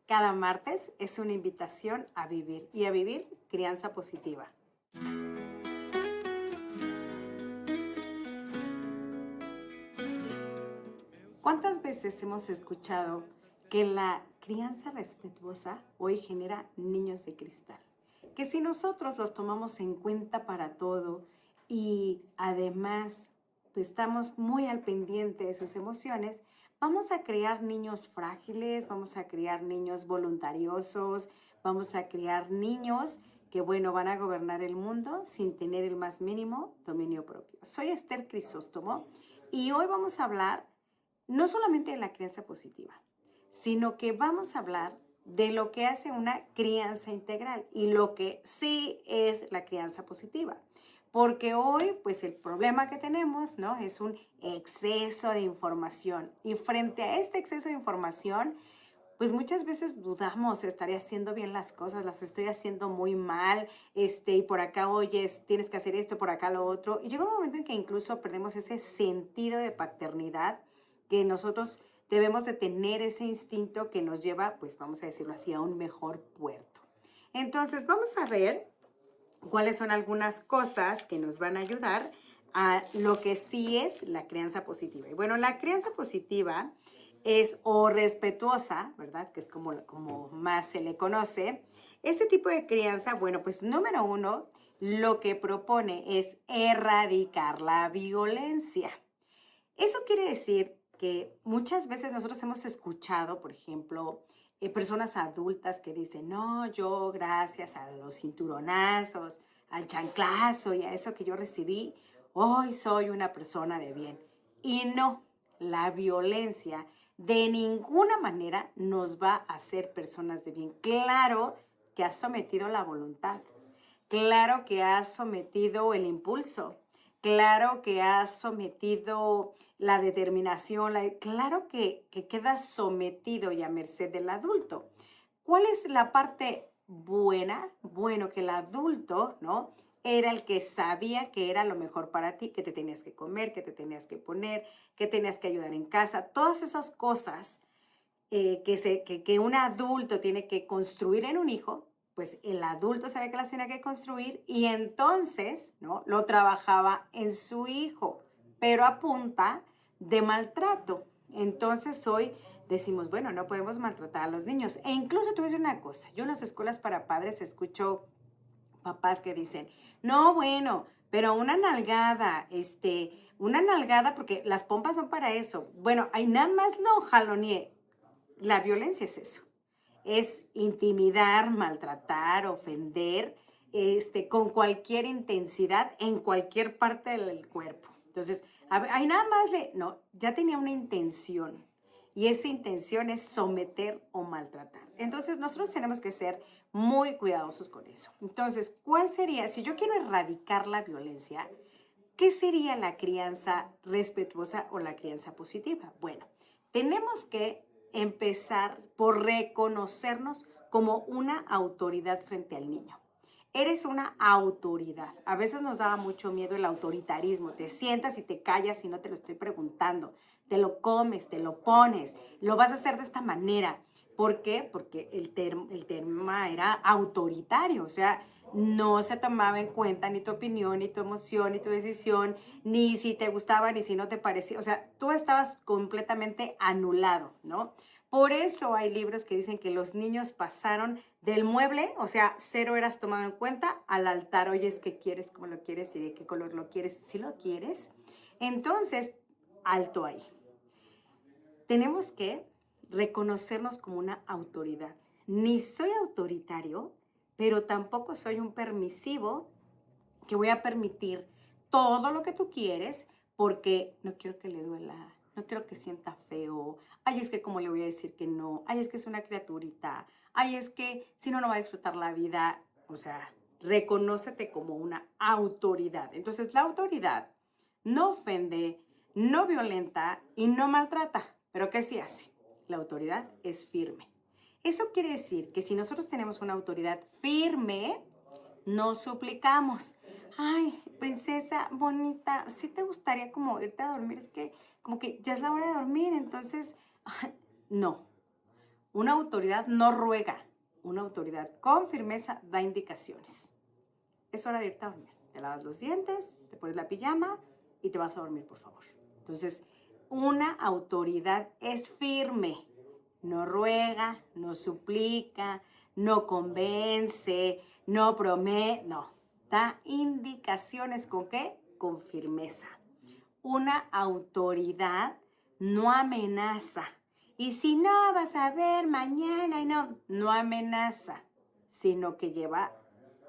cada martes es una invitación a vivir y a vivir crianza positiva. ¿Cuántas veces hemos escuchado que la crianza respetuosa hoy genera niños de cristal? Que si nosotros los tomamos en cuenta para todo y además pues, estamos muy al pendiente de sus emociones, vamos a crear niños frágiles, vamos a crear niños voluntariosos, vamos a crear niños que, bueno, van a gobernar el mundo sin tener el más mínimo dominio propio. Soy Esther Crisóstomo y hoy vamos a hablar no solamente de la crianza positiva, sino que vamos a hablar de lo que hace una crianza integral y lo que sí es la crianza positiva. Porque hoy, pues el problema que tenemos, ¿no? Es un exceso de información. Y frente a este exceso de información, pues muchas veces dudamos, estaré haciendo bien las cosas, las estoy haciendo muy mal, y por acá, oyes, tienes que hacer esto, por acá lo otro. Y llega un momento en que incluso perdemos ese sentido de paternidad que nosotros debemos de tener ese instinto que nos lleva, pues vamos a decirlo así, a un mejor puerto. Entonces, vamos a ver cuáles son algunas cosas que nos van a ayudar a lo que sí es la crianza positiva. Y bueno, la crianza positiva es o respetuosa, ¿verdad? Que es como más se le conoce. Este tipo de crianza, bueno, pues número uno, lo que propone es erradicar la violencia. Eso quiere decir que muchas veces nosotros hemos escuchado, por ejemplo, personas adultas que dicen, no, yo gracias a los cinturonazos, al chanclazo y a eso que yo recibí, hoy soy una persona de bien. Y no, la violencia de ninguna manera nos va a hacer personas de bien. Claro que ha sometido la voluntad, claro que ha sometido el impulso, claro que ha sometido la determinación, claro que queda sometido y a merced del adulto. ¿Cuál es la parte buena? Bueno, que el adulto, ¿no? Era el que sabía que era lo mejor para ti, que te tenías que comer, que te tenías que poner, que tenías que ayudar en casa. Todas esas cosas que un adulto tiene que construir en un hijo, pues el adulto sabía que las tenía que construir y entonces, ¿no? Lo trabajaba en su hijo, pero a punta de maltrato. Entonces hoy decimos, bueno, no podemos maltratar a los niños. E incluso te voy a decir una cosa, yo en las escuelas para padres escucho papás que dicen, no, bueno, pero una nalgada porque las pompas son para eso. Bueno, ahí nada más lo jaloneé. La violencia es eso, es intimidar, maltratar, ofender, con cualquier intensidad en cualquier parte del cuerpo. Entonces, ahí nada más no, ya tenía una intención y esa intención es someter o maltratar. Entonces, nosotros tenemos que ser muy cuidadosos con eso. Entonces, ¿cuál sería, si yo quiero erradicar la violencia, qué sería la crianza respetuosa o la crianza positiva? Bueno, tenemos que empezar por reconocernos como una autoridad frente al niño. Eres una autoridad. A veces nos daba mucho miedo el autoritarismo. Te sientas y te callas y no te lo estoy preguntando. Te lo comes, te lo pones. Lo vas a hacer de esta manera. ¿Por qué? Porque el tema era autoritario. O sea, no se tomaba en cuenta ni tu opinión, ni tu emoción, ni tu decisión, ni si te gustaba, ni si no te parecía. O sea, tú estabas completamente anulado, ¿no? Por eso hay libros que dicen que los niños pasaron del mueble, o sea, cero eras tomado en cuenta, al altar. Oye, es que quieres, cómo lo quieres y de qué color lo quieres, si lo quieres. Entonces, alto ahí. Tenemos que reconocernos como una autoridad. Ni soy autoritario, pero tampoco soy un permisivo que voy a permitir todo lo que tú quieres porque no quiero que le duela, no quiero que sienta feo. Ay, es que cómo le voy a decir que no. Ay, es que es una criaturita. Ay, es que si no, no va a disfrutar la vida. O sea, reconócete como una autoridad. Entonces, la autoridad no ofende, no violenta y no maltrata. ¿Pero qué sí hace? La autoridad es firme. Eso quiere decir que si nosotros tenemos una autoridad firme, no suplicamos. Ay, princesa bonita, ¿sí te gustaría como irte a dormir? Es que como que ya es la hora de dormir, entonces, no. Una autoridad no ruega, una autoridad con firmeza da indicaciones. Es hora de irte a dormir. Te lavas los dientes, te pones la pijama y te vas a dormir, por favor. Entonces, una autoridad es firme, no ruega, no suplica, no convence, no promete, no. Da indicaciones ¿con qué? Con firmeza. Una autoridad no amenaza. Y si no, vas a ver mañana y no amenaza, sino que lleva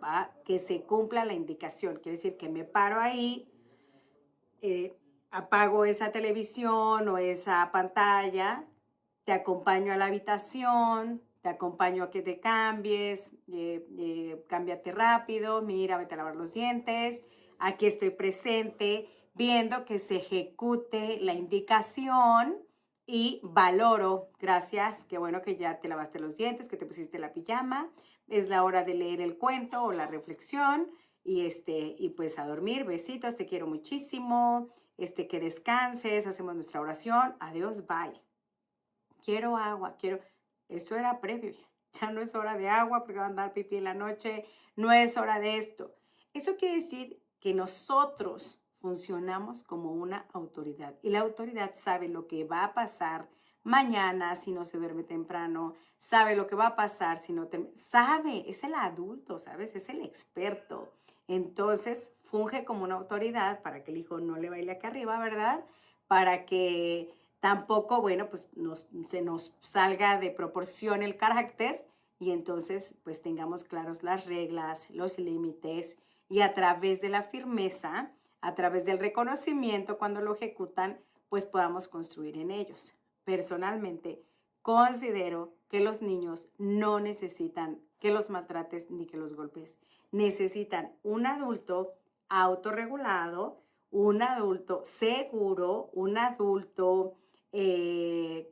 a que se cumpla la indicación. Quiere decir que me paro ahí, apago esa televisión o esa pantalla, te acompaño a la habitación, te acompaño a que te cambies, cámbiate rápido, mira, vete a lavar los dientes, aquí estoy presente, viendo que se ejecute la indicación y valoro, gracias, qué bueno que ya te lavaste los dientes, que te pusiste la pijama, es la hora de leer el cuento o la reflexión y pues a dormir, besitos, te quiero muchísimo, que descanses, hacemos nuestra oración, adiós, bye. Quiero agua, eso era previo, ya no es hora de agua porque va a andar pipí en la noche, no es hora de esto. Eso quiere decir que nosotros funcionamos como una autoridad y la autoridad sabe lo que va a pasar mañana si no se duerme temprano, sabe lo que va a pasar si no te... Sabe, es el adulto, ¿sabes? Es el experto. Entonces, funge como una autoridad para que el hijo no le baile acá arriba, ¿verdad? Para que tampoco, bueno, pues se nos salga de proporción el carácter y entonces pues tengamos claros las reglas, los límites y a través de la firmeza, a través del reconocimiento cuando lo ejecutan, pues podamos construir en ellos. Personalmente, considero que los niños no necesitan que los maltrates ni que los golpes. Necesitan un adulto autorregulado, un adulto seguro, un adulto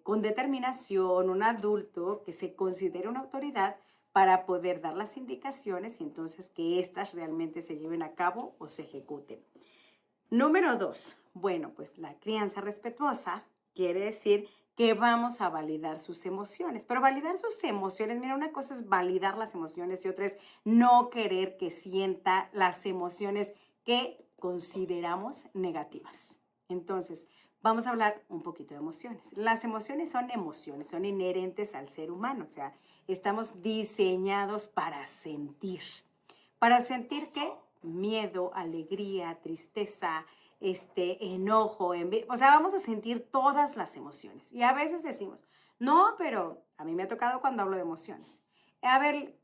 con determinación, un adulto que se considere una autoridad para poder dar las indicaciones y entonces que éstas realmente se lleven a cabo o se ejecuten. Número 2, bueno, pues la crianza respetuosa quiere decir que vamos a validar sus emociones. Pero validar sus emociones, mira, una cosa es validar las emociones y otra es no querer que sienta las emociones que consideramos negativas. Entonces, vamos a hablar un poquito de emociones. Las emociones, son inherentes al ser humano, o sea, estamos diseñados para sentir. ¿Para sentir qué? Miedo, alegría, tristeza, enojo, o sea, vamos a sentir todas las emociones. Y a veces decimos, no, pero a mí me ha tocado cuando hablo de emociones. A ver,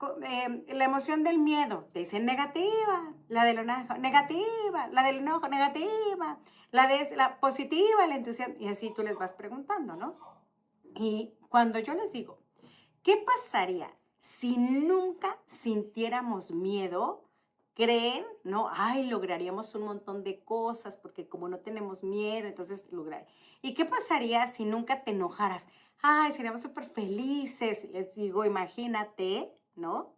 la emoción del miedo, te dicen negativa, la del enojo, negativa, la del enojo, negativa, la positiva, el entusiasmo, y así tú les vas preguntando, ¿no? Y cuando yo les digo, ¿qué pasaría si nunca sintiéramos miedo? ¿Creen? ¿No? Ay, lograríamos un montón de cosas porque como no tenemos miedo, entonces lograr. ¿Y qué pasaría si nunca te enojaras? Ay, seríamos súper felices. Les digo, imagínate, ¿no?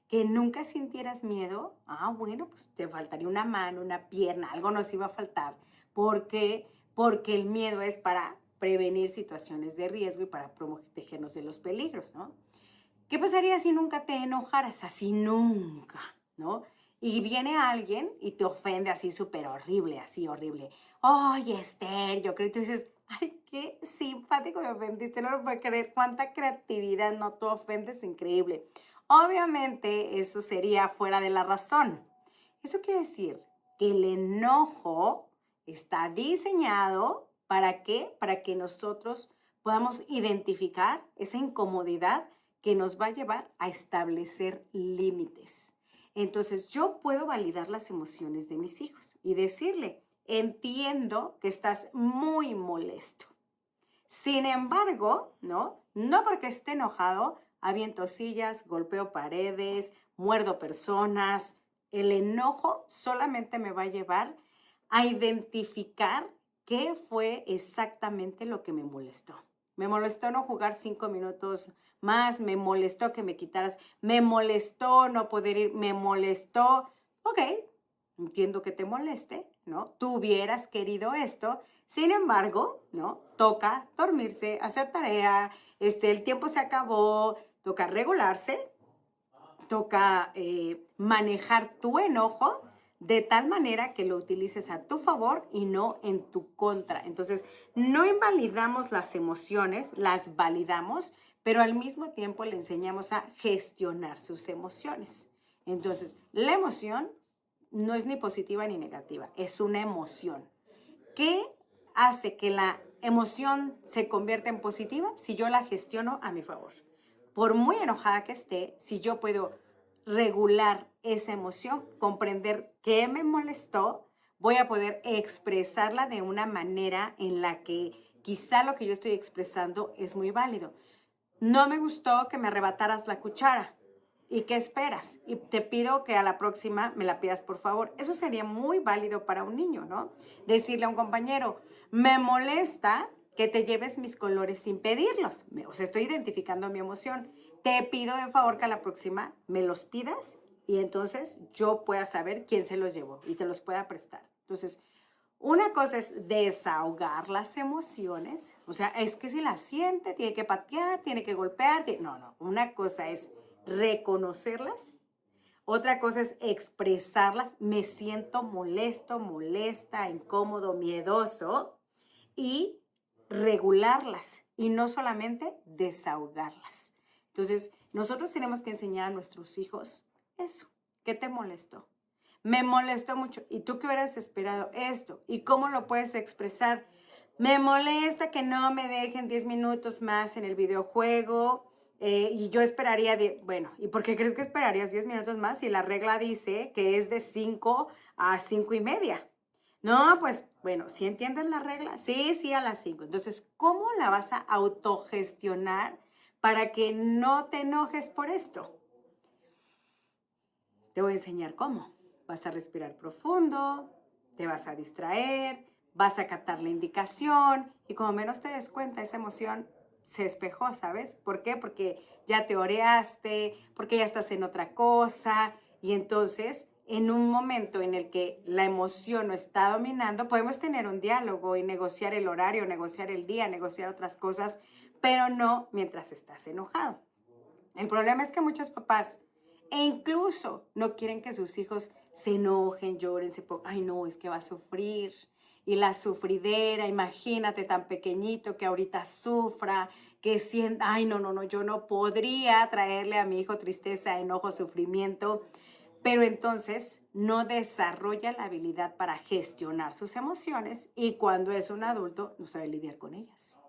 Que nunca sintieras miedo. Ah, bueno, pues te faltaría una mano, una pierna, algo nos iba a faltar. ¿Por qué? Porque el miedo es para prevenir situaciones de riesgo y para protegernos de los peligros, ¿no? ¿Qué pasaría si nunca te enojaras? Así nunca, ¿no? Y viene alguien y te ofende así súper horrible, así horrible. Oye, Esther, yo creo que tú dices, ay, qué simpático me ofendiste, no lo puedo creer, cuánta creatividad, no, tú ofendes, increíble. Obviamente eso sería fuera de la razón. Eso quiere decir que el enojo está diseñado ¿para qué? Para que nosotros podamos identificar esa incomodidad que nos va a llevar a establecer límites. Entonces, yo puedo validar las emociones de mis hijos y decirle, entiendo que estás muy molesto. Sin embargo, ¿no? No porque esté enojado, aviento sillas, golpeo paredes, muerdo personas. El enojo solamente me va a llevar a identificar qué fue exactamente lo que me molestó. Me molestó no jugar 5 minutos más, me molestó que me quitaras, me molestó no poder ir, me molestó. Ok, entiendo que te moleste, ¿no? Tú hubieras querido esto, sin embargo, ¿no? Toca dormirse, hacer tarea, el tiempo se acabó, toca regularse, toca manejar tu enojo de tal manera que lo utilices a tu favor y no en tu contra. Entonces, no invalidamos las emociones, las validamos, pero al mismo tiempo le enseñamos a gestionar sus emociones. Entonces, la emoción no es ni positiva ni negativa, es una emoción. ¿Qué hace que la emoción se convierta en positiva? Si yo la gestiono a mi favor. Por muy enojada que esté, si yo puedo regular esa emoción, comprender qué me molestó, voy a poder expresarla de una manera en la que quizá lo que yo estoy expresando es muy válido. No me gustó que me arrebataras la cuchara. ¿Y qué esperas? Y te pido que a la próxima me la pidas, por favor. Eso sería muy válido para un niño, ¿no? Decirle a un compañero, me molesta que te lleves mis colores sin pedirlos. O sea, estoy identificando mi emoción. Te pido de favor que a la próxima me los pidas y entonces yo pueda saber quién se los llevó y te los pueda prestar. Entonces, una cosa es desahogar las emociones, o sea, es que si la siente, tiene que patear, tiene que golpear, no, una cosa es reconocerlas, otra cosa es expresarlas, me siento molesto, molesta, incómodo, miedoso, y regularlas, y no solamente desahogarlas. Entonces, nosotros tenemos que enseñar a nuestros hijos eso. ¿Qué te molestó? Me molestó mucho. ¿Y tú qué hubieras esperado? Esto. ¿Y cómo lo puedes expresar? Me molesta que no me dejen 10 minutos más en el videojuego. Y yo esperaría, bueno, ¿y por qué crees que esperarías 10 minutos más si la regla dice que es de 5 a 5 y media? No, pues, bueno, ¿sí entiendes la regla? Sí, sí, a las 5. Entonces, ¿cómo la vas a autogestionar para que no te enojes por esto? Te voy a enseñar cómo. Vas a respirar profundo, te vas a distraer, vas a captar la indicación y como menos te des cuenta, esa emoción se despejó, ¿sabes? ¿Por qué? Porque ya te oreaste, porque ya estás en otra cosa y entonces en un momento en el que la emoción no está dominando, podemos tener un diálogo y negociar el horario, negociar el día, negociar otras cosas, pero no mientras estás enojado. El problema es que muchos papás e incluso no quieren que sus hijos se enojen, lloren, ay no, es que va a sufrir. Y la sufridera, imagínate tan pequeñito que ahorita sufra, que sienta, ay no, no, no, yo no podría traerle a mi hijo tristeza, enojo, sufrimiento, pero entonces no desarrolla la habilidad para gestionar sus emociones y cuando es un adulto no sabe lidiar con ellas.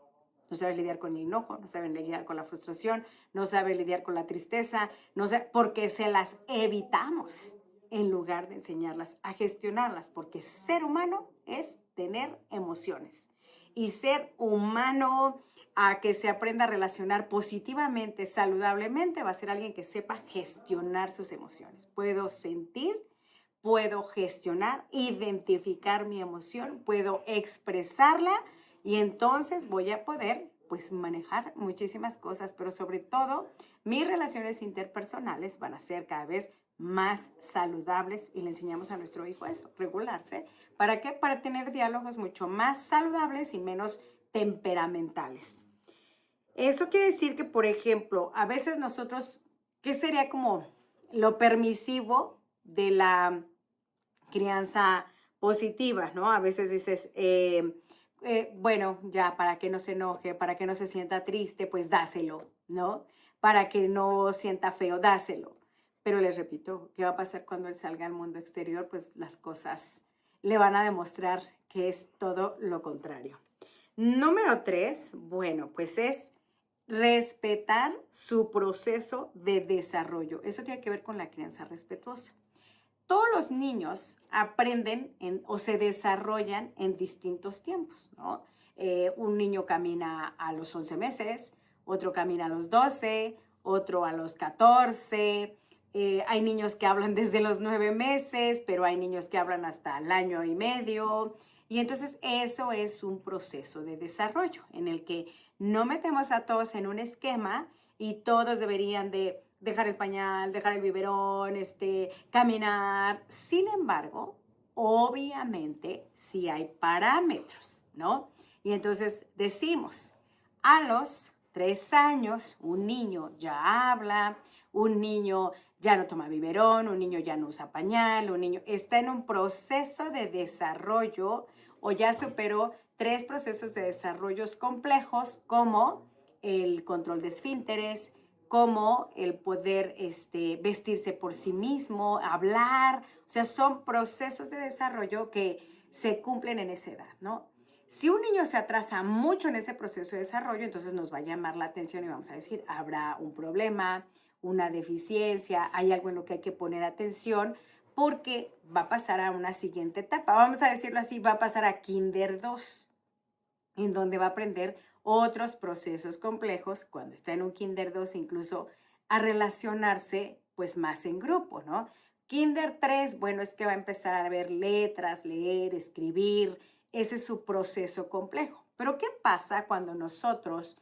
No sabe lidiar con el enojo, no sabe lidiar con la frustración, no sabe lidiar con la tristeza, no sabe, porque se las evitamos en lugar de enseñarlas a gestionarlas, porque ser humano es tener emociones y ser humano a que se aprenda a relacionar positivamente, saludablemente, va a ser alguien que sepa gestionar sus emociones. Puedo sentir, puedo gestionar, identificar mi emoción, puedo expresarla y entonces voy a poder pues manejar muchísimas cosas, pero sobre todo mis relaciones interpersonales van a ser cada vez más saludables y le enseñamos a nuestro hijo eso, regularse. ¿Para qué? Para tener diálogos mucho más saludables y menos temperamentales. Eso quiere decir que, por ejemplo, a veces nosotros, ¿qué sería como lo permisivo de la crianza positiva, ¿no? A veces dices, bueno, ya para que no se enoje, para que no se sienta triste, pues dáselo, ¿no? Para que no sienta feo, dáselo. Pero les repito, ¿qué va a pasar cuando él salga al mundo exterior? Pues las cosas le van a demostrar que es todo lo contrario. Número 3, bueno, pues es respetar su proceso de desarrollo. Eso tiene que ver con la crianza respetuosa. Todos los niños aprenden o se desarrollan en distintos tiempos, ¿no? Un niño camina a los 11 meses, otro camina a los 12, otro a los 14. Hay niños que hablan desde los 9 meses, pero hay niños que hablan hasta el año y medio. Y entonces eso es un proceso de desarrollo en el que no metemos a todos en un esquema y todos deberían de dejar el pañal, dejar el biberón, caminar. Sin embargo, obviamente sí hay parámetros, ¿no? Y entonces decimos, a los 3 años, un niño ya habla, un niño ya no toma biberón, un niño ya no usa pañal, un niño está en un proceso de desarrollo o ya superó 3 procesos de desarrollos complejos como el control de esfínteres, como el poder vestirse por sí mismo, hablar, o sea, son procesos de desarrollo que se cumplen en esa edad, ¿no? Si un niño se atrasa mucho en ese proceso de desarrollo, entonces nos va a llamar la atención y vamos a decir, habrá un problema, una deficiencia, hay algo en lo que hay que poner atención porque va a pasar a una siguiente etapa. Vamos a decirlo así, va a pasar a Kinder 2, en donde va a aprender otros procesos complejos cuando está en un Kinder 2, incluso a relacionarse pues más en grupo, ¿no? Kinder 3, bueno, es que va a empezar a ver letras, leer, escribir, ese es su proceso complejo. Pero ¿qué pasa cuando nosotros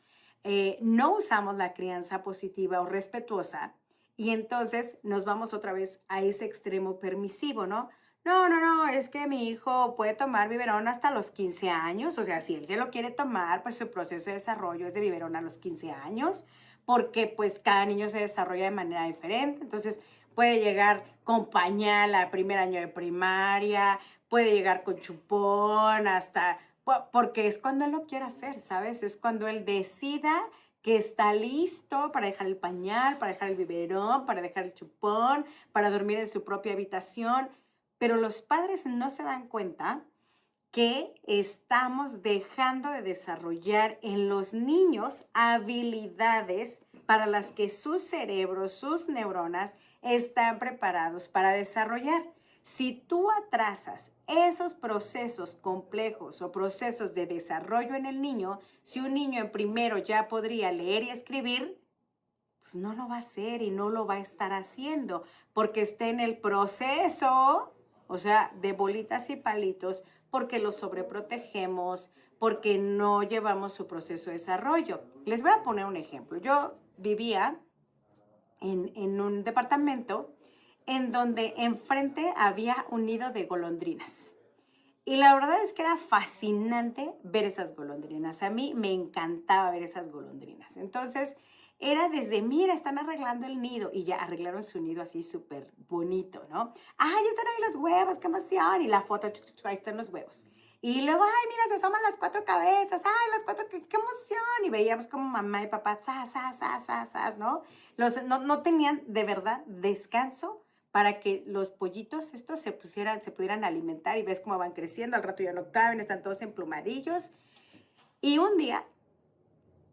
no usamos la crianza positiva o respetuosa y entonces nos vamos otra vez a ese extremo permisivo, ¿no? No, no, no, es que mi hijo puede tomar biberón hasta los 15 años, o sea, si él se lo quiere tomar, pues su proceso de desarrollo es de biberón a los 15 años, porque pues cada niño se desarrolla de manera diferente, entonces puede llegar con pañal al primer año de primaria, puede llegar con chupón hasta, porque es cuando él lo quiere hacer, ¿sabes? Es cuando él decida que está listo para dejar el pañal, para dejar el biberón, para dejar el chupón, para dormir en su propia habitación. Pero los padres no se dan cuenta que estamos dejando de desarrollar en los niños habilidades para las que sus cerebros, sus neuronas están preparados para desarrollar. Si tú atrasas esos procesos complejos o procesos de desarrollo en el niño, si un niño en primero ya podría leer y escribir, pues no lo va a hacer y no lo va a estar haciendo porque está en el proceso, o sea, de bolitas y palitos, porque lo sobreprotegemos, porque no llevamos su proceso de desarrollo. Les voy a poner un ejemplo. Yo vivía en un departamento en donde enfrente había un nido de golondrinas. Y la verdad es que era fascinante ver esas golondrinas. A mí me encantaba ver esas golondrinas. Entonces, era desde, mira, están arreglando el nido. Y ya arreglaron su nido así súper bonito, ¿no? ¡Ay, ya están ahí los huevos! ¡Qué emoción! Y la foto, ahí están los huevos. Y luego, ¡ay, mira, se asoman las 4 cabezas! ¡Ay, las 4! ¡Qué emoción! Y veíamos como mamá y papá, ¡zas, zas, zas, zas, zas! ¿No? No tenían de verdad descanso para que los pollitos estos se pudieran alimentar y ves cómo van creciendo, al rato ya no caben, están todos emplumadillos. Y un día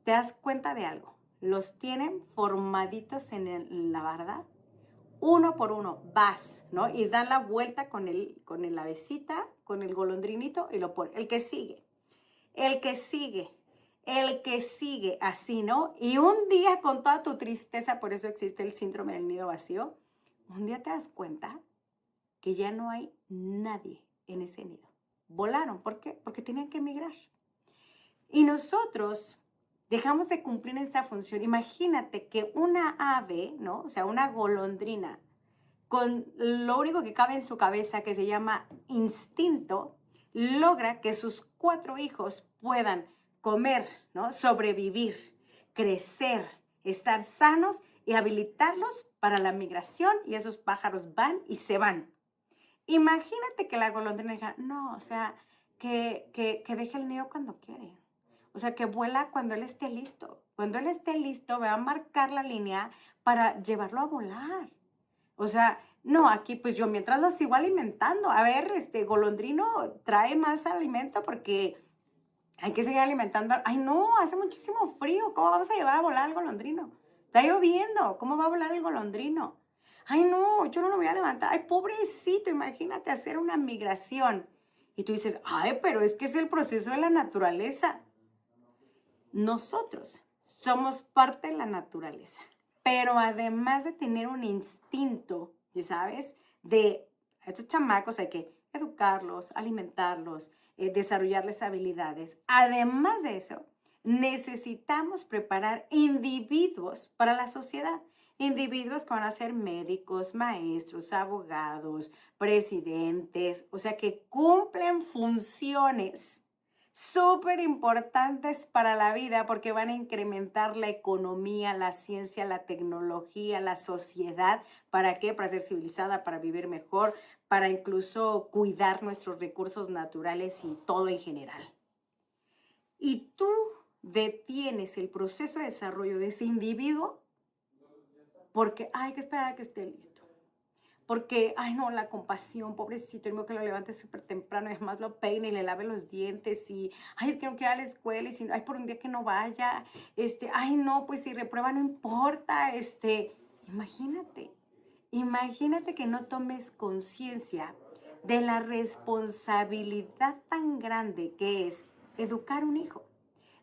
te das cuenta de algo, los tienen formaditos en la barda, uno por uno, vas, ¿no? Y dan la vuelta con el avecita, con el golondrinito y lo ponen. El que sigue, el que sigue, el que sigue, así, ¿no? Y un día con toda tu tristeza, por eso existe el síndrome del nido vacío, un día te das cuenta que ya no hay nadie en ese nido. Volaron, ¿por qué? Porque tenían que emigrar. Y nosotros dejamos de cumplir esa función. Imagínate que una ave, ¿no? O sea, una golondrina, con lo único que cabe en su cabeza, que se llama instinto, logra que sus 4 hijos puedan comer, ¿no? Sobrevivir, crecer, estar sanos y habilitarlos para la migración, y esos pájaros van y se van. Imagínate que la golondrina diga, no, o sea, que deje el nido cuando quiere. O sea, que vuela cuando él esté listo. Cuando él esté listo, va a marcar la línea para llevarlo a volar. O sea, no, aquí pues yo mientras lo sigo alimentando. A ver, golondrino, trae más alimento porque hay que seguir alimentando. Ay, no, hace muchísimo frío. ¿Cómo vamos a llevar a volar al golondrino? Está lloviendo. ¿Cómo va a volar el golondrino? Ay, no, yo no lo voy a levantar. Ay, pobrecito, imagínate hacer una migración. Y tú dices, ay, pero es que es el proceso de la naturaleza. Nosotros somos parte de la naturaleza, pero además de tener un instinto, ¿ya sabes? De estos chamacos hay que educarlos, alimentarlos, desarrollarles habilidades. Además de eso, necesitamos preparar individuos para la sociedad. Individuos que van a ser médicos, maestros, abogados, presidentes, o sea, que cumplen funciones súper importantes para la vida porque van a incrementar la economía, la ciencia, la tecnología, la sociedad. ¿Para qué? Para ser civilizada, para vivir mejor, para incluso cuidar nuestros recursos naturales y todo en general. Y tú detienes el proceso de desarrollo de ese individuo porque hay que esperar a que esté listo. Porque, ay no, la compasión, pobrecito, el mío que lo levante súper temprano y además lo peine y le lave los dientes y, ay, es que no quiero ir a la escuela y si, ay, por un día que no vaya, ay no, pues si reprueba no importa, imagínate, imagínate que no tomes conciencia de la responsabilidad tan grande que es educar un hijo,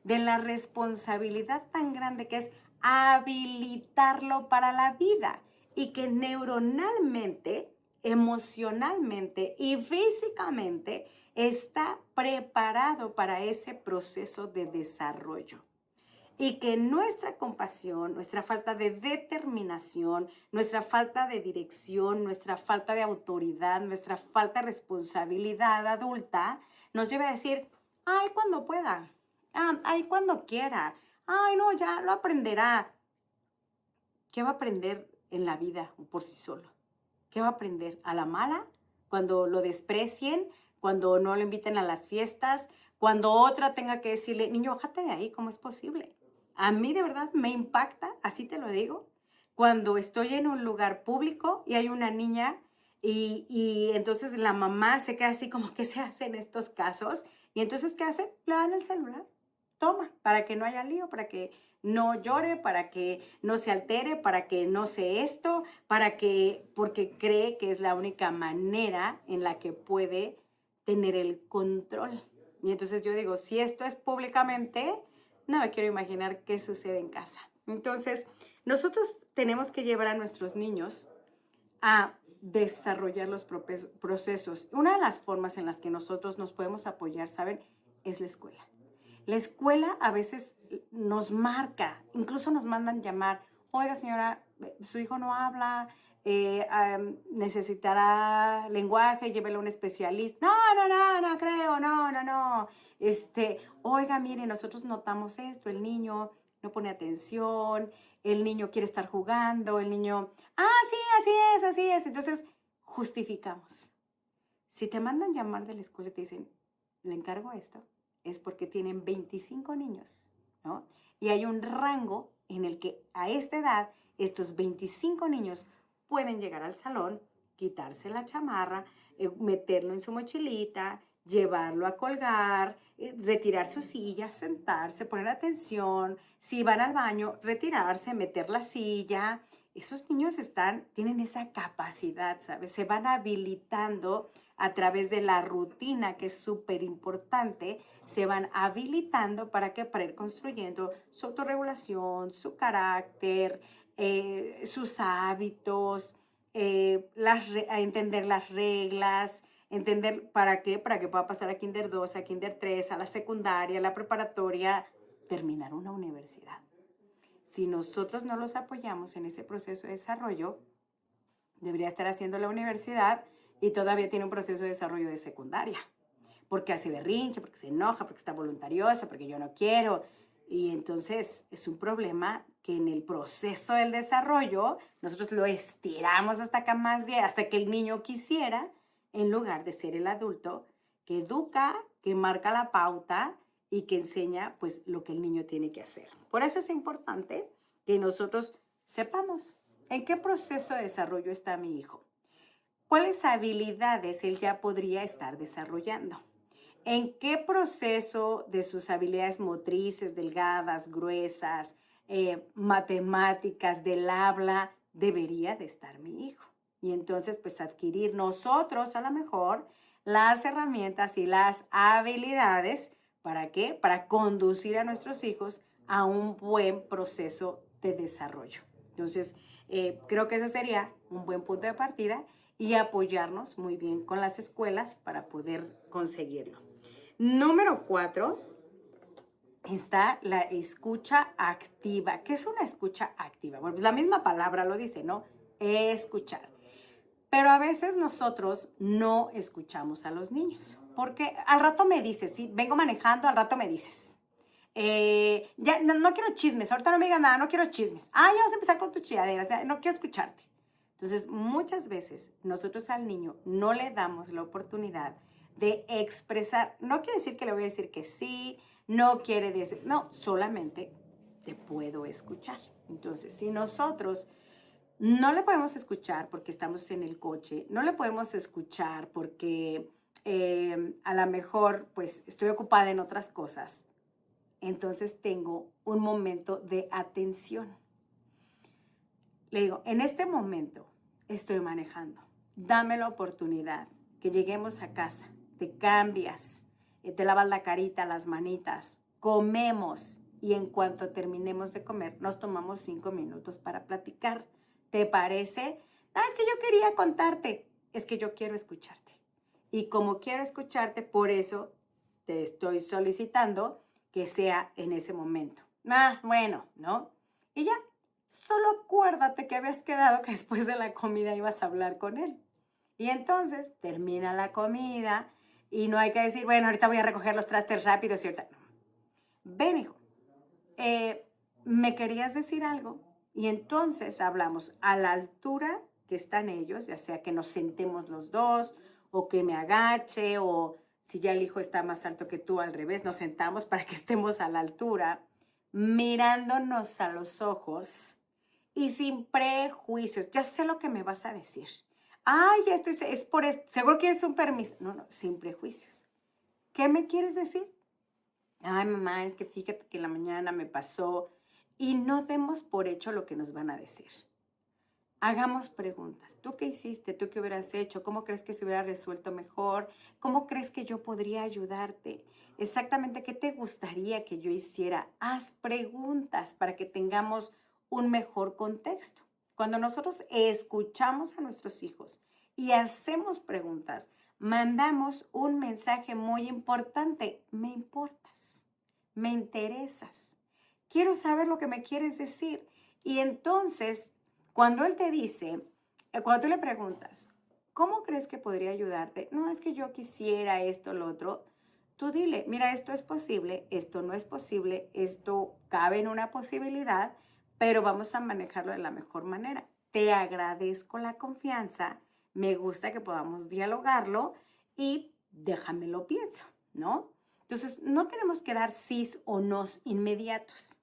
de la responsabilidad tan grande que es habilitarlo para la vida y que neuronalmente, emocionalmente y físicamente está preparado para ese proceso de desarrollo. Y que nuestra compasión, nuestra falta de determinación, nuestra falta de dirección, nuestra falta de autoridad, nuestra falta de responsabilidad adulta nos lleva a decir, ay, cuando pueda, ay, cuando quiera, ay, no, ya lo aprenderá. ¿Qué va a aprender en la vida por sí solo? ¿Qué va a aprender? ¿A la mala? Cuando lo desprecien, cuando no lo inviten a las fiestas, cuando otra tenga que decirle, niño, bájate de ahí, ¿cómo es posible? A mí de verdad me impacta, así te lo digo, cuando estoy en un lugar público y hay una niña y entonces la mamá se queda así como, ¿qué se hace en estos casos? Y entonces, ¿qué hace? Le dan el celular. Toma, para que no haya lío, para que no llore, para que no se altere, para que no se esto, porque cree que es la única manera en la que puede tener el control. Y entonces yo digo, si esto es públicamente, no me quiero imaginar qué sucede en casa. Entonces, nosotros tenemos que llevar a nuestros niños a desarrollar los procesos. Una de las formas en las que nosotros nos podemos apoyar, ¿saben? Es la escuela. La escuela a veces nos marca, incluso nos mandan llamar, oiga señora, su hijo no habla, necesitará lenguaje, llévelo a un especialista. No creo, no. Oiga, mire, nosotros notamos esto, el niño no pone atención, el niño quiere estar jugando, el niño, sí, así es. Entonces, justificamos. Si te mandan llamar de la escuela y te dicen, le encargo esto, es porque tienen 25 niños, ¿no? Y hay un rango en el que a esta edad estos 25 niños pueden llegar al salón, quitarse la chamarra, meterlo en su mochilita, llevarlo a colgar, retirar su silla, sentarse, poner atención, si van al baño, retirarse, meter la silla. Esos niños tienen esa capacidad, ¿sabes? Se van habilitando a través de la rutina, que es súper importante, se van habilitando para ir construyendo su autorregulación, su carácter, sus hábitos, a entender las reglas, entender para qué, para que pueda pasar a Kinder 2, a Kinder 3, a la secundaria, a la preparatoria, terminar una universidad. Si nosotros no los apoyamos en ese proceso de desarrollo, debería estar haciendo la universidad y todavía tiene un proceso de desarrollo de secundaria, porque hace berrinche, porque se enoja, porque está voluntarioso, porque yo no quiero. Y entonces es un problema que en el proceso del desarrollo nosotros lo estiramos hasta hasta que el niño quisiera, en lugar de ser el adulto que educa, que marca la pauta y que enseña pues lo que el niño tiene que hacer. Por eso es importante que nosotros sepamos en qué proceso de desarrollo está mi hijo. ¿Cuáles habilidades él ya podría estar desarrollando? ¿En qué proceso de sus habilidades motrices, delgadas, gruesas, matemáticas, del habla, debería de estar mi hijo? Y entonces, pues adquirir nosotros a lo mejor las herramientas y las habilidades, ¿para qué? Para conducir a nuestros hijos a un buen proceso de desarrollo. Entonces, creo que ese sería un buen punto de partida y apoyarnos muy bien con las escuelas para poder conseguirlo. Número 4 está la escucha activa. ¿Qué es una escucha activa? Bueno, pues la misma palabra lo dice, ¿no? Escuchar. Pero a veces nosotros no escuchamos a los niños, porque al rato me dices, si vengo manejando, al rato me dices. Ya no quiero chismes, ahorita no me digas nada, no quiero chismes. Ya vas a empezar con tus chilladeras, no quiero escucharte. Entonces, muchas veces nosotros al niño no le damos la oportunidad de expresar. No quiere decir que le voy a decir que sí, no quiere decir, no, solamente te puedo escuchar. Entonces, si nosotros no le podemos escuchar porque estamos en el coche, no le podemos escuchar porque a lo mejor pues estoy ocupada en otras cosas, entonces tengo un momento de atención. Le digo, en este momento estoy manejando, dame la oportunidad que lleguemos a casa, te cambias, te lavas la carita, las manitas, comemos y en cuanto terminemos de comer nos tomamos 5 minutos para platicar. ¿Te parece? Es que yo quería contarte, es que yo quiero escucharte. Y como quiero escucharte, por eso te estoy solicitando que sea en ese momento. Bueno, ¿no? Y ya, solo acuérdate que habías quedado que después de la comida ibas a hablar con él. Y entonces termina la comida y no hay que decir, bueno, ahorita voy a recoger los trastes rápido, ¿cierto? No. Ven, hijo, me querías decir algo y entonces hablamos a la altura que están ellos, ya sea que nos sentemos los dos o que me agache o si ya el hijo está más alto que tú, al revés, nos sentamos para que estemos a la altura, mirándonos a los ojos y sin prejuicios. Ya sé lo que me vas a decir. Esto es por esto. Seguro quieres un permiso. No, sin prejuicios. ¿Qué me quieres decir? Mamá, es que fíjate que en la mañana me pasó. Y no demos por hecho lo que nos van a decir. Hagamos preguntas. ¿Tú qué hiciste? ¿Tú qué hubieras hecho? ¿Cómo crees que se hubiera resuelto mejor? ¿Cómo crees que yo podría ayudarte? Exactamente, ¿qué te gustaría que yo hiciera? Haz preguntas para que tengamos un mejor contexto. Cuando nosotros escuchamos a nuestros hijos y hacemos preguntas, mandamos un mensaje muy importante. Me importas, me interesas, quiero saber lo que me quieres decir. Y entonces cuando él te dice, cuando tú le preguntas, ¿cómo crees que podría ayudarte? No, es que yo quisiera esto, lo otro. Tú dile, mira, esto es posible, esto no es posible, esto cabe en una posibilidad, pero vamos a manejarlo de la mejor manera. Te agradezco la confianza, me gusta que podamos dialogarlo y déjamelo pienso, ¿no? Entonces, no tenemos que dar sís o nos inmediatos.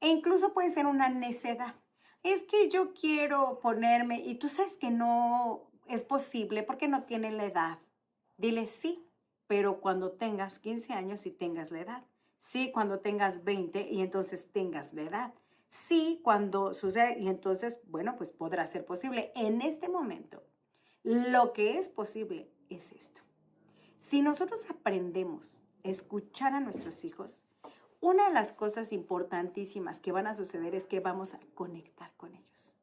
E incluso puede ser una necedad. Es que yo quiero ponerme, y tú sabes que no es posible porque no tiene la edad. Dile sí, pero cuando tengas 15 años y tengas la edad. Sí, cuando tengas 20 y entonces tengas la edad. Sí, cuando sucede y entonces, bueno, pues podrá ser posible. En este momento, lo que es posible es esto. Si nosotros aprendemos a escuchar a nuestros hijos, una de las cosas importantísimas que van a suceder es que vamos a conectar con ellos.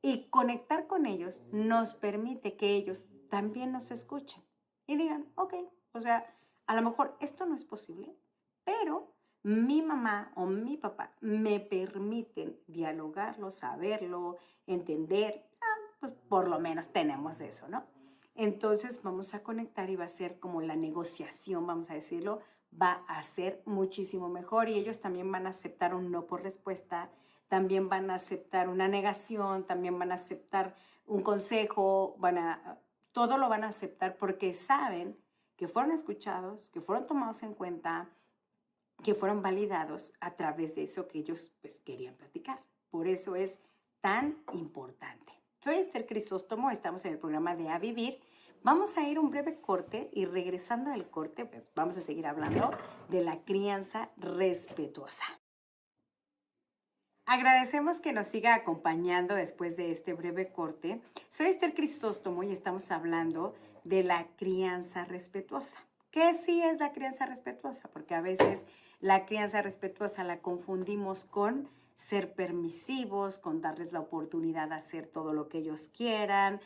Y conectar con ellos nos permite que ellos también nos escuchen y digan, ok, o sea, a lo mejor esto no es posible, pero mi mamá o mi papá me permiten dialogarlo, saberlo, entender, pues por lo menos tenemos eso, ¿no? Entonces vamos a conectar y va a ser como la negociación, vamos a decirlo, va a ser muchísimo mejor y ellos también van a aceptar un no por respuesta, también van a aceptar una negación, también van a aceptar un consejo, todo lo van a aceptar porque saben que fueron escuchados, que fueron tomados en cuenta, que fueron validados a través de eso que ellos pues querían platicar. Por eso es tan importante. Soy Esther Crisóstomo, estamos en el programa de A Vivir. Vamos a ir un breve corte y regresando del corte, pues vamos a seguir hablando de la crianza respetuosa. Agradecemos que nos siga acompañando después de este breve corte. Soy Esther Crisóstomo y estamos hablando de la crianza respetuosa. ¿Qué sí es la crianza respetuosa? Porque a veces la crianza respetuosa la confundimos con ser permisivos, con darles la oportunidad de hacer todo lo que ellos quieran,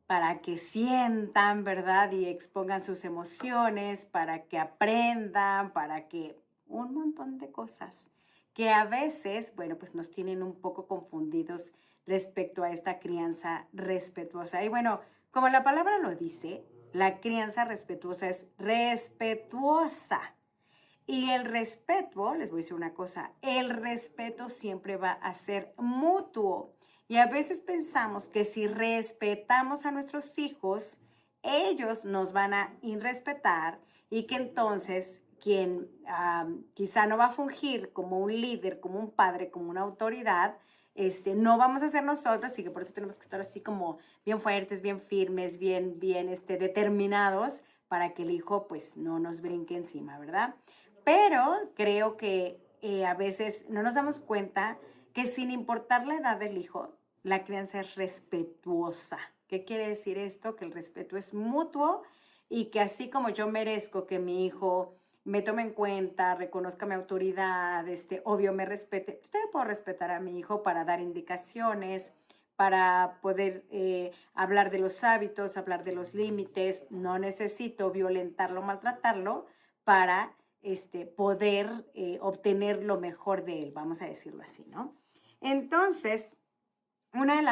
para que sientan, ¿verdad? Y expongan sus emociones, para que aprendan, para que un montón de cosas que a veces, bueno, pues nos tienen un poco confundidos respecto a esta crianza respetuosa. Y bueno, Como la palabra lo dice, la crianza respetuosa es respetuosa. Y el respeto, les voy a decir una cosa, el respeto siempre va a ser mutuo. Y a veces pensamos que si respetamos a nuestros hijos, ellos nos van a irrespetar y que entonces quien quizá no va a fungir como un líder, como un padre, como una autoridad, no vamos a ser nosotros y que por eso tenemos que estar así como bien fuertes, bien firmes, bien determinados para que el hijo pues no nos brinque encima, ¿verdad? Pero creo que a veces no nos damos cuenta que sin importar la edad del hijo, la crianza es respetuosa. ¿Qué quiere decir esto? Que el respeto es mutuo y que así como yo merezco que mi hijo me tome en cuenta, reconozca mi autoridad, obvio me respete, yo también puedo respetar a mi hijo para dar indicaciones, para poder hablar de los hábitos, hablar de los límites. No necesito violentarlo, maltratarlo para poder obtener lo mejor de él, vamos a decirlo así, ¿no? Entonces, una de